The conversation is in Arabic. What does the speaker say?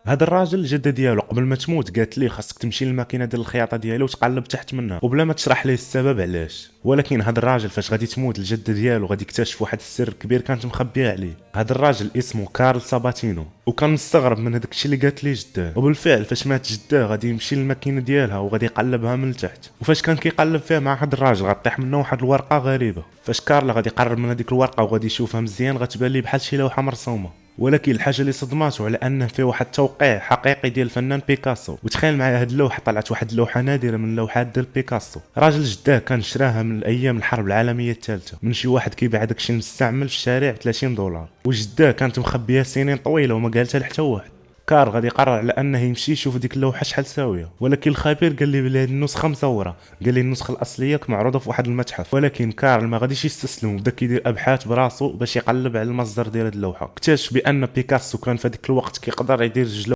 هذا الراجل الجده ديالو قبل ما تموت قالت ليه خاصك تمشي للماكينه ديال الخياطه ديالو وتقلب تحت منها وبلا ما تشرح ليه السبب علاش. ولكن هذا الراجل فاش غادي تموت الجده ديالو غادي يكتشف واحد السر كبير كانت مخبيه عليه. هذا الراجل اسمه كارل ساباتينو وكان مستغرب من هذاك الشيء اللي قالت ليه جداه. وبالفعل فاش مات جداه غادي يمشي للماكينه ديالها وغادي يقلبها من التحت. وفاش كان كيقلب فيها مع هذا الراجل غطيح منه واحد الورقه غريبه. فاش كارل غادي يقرب من هذيك الورقه وغادي يشوفها مزيان غتبان ليه بحال شي لوحه مرسومه. ولكن الحاجه اللي صدماته على انه فيه واحد التوقيع حقيقي ديال الفنان بيكاسو. وتخيل معايا هاد اللوحه طلعت واحد اللوحه نادره من اللوحات ديال بيكاسو. راجل جداه كان شراها من ايام الحرب العالميه الثالثه من شي واحد كيبيع داكشي المستعمل في الشارع ب 30 دولار. وجداه كانت مخبيها سنين طويله وما قالتها لحتى واحد. كار غادي يقرر على انه يمشي يشوف ديك اللوحه شحال ساويه. ولكن الخبير قال لي بلي هاد النسخه مزوره. قال لي النسخه الاصليه معروضه في واحد المتحف. ولكن كارل ما غاديش يستسلم وبدا كيدير ابحاث براسو باش يقلب على المصدر ديال هاد اللوحه. اكتشف بان بيكاسو كان في هذاك الوقت كيقدر يدير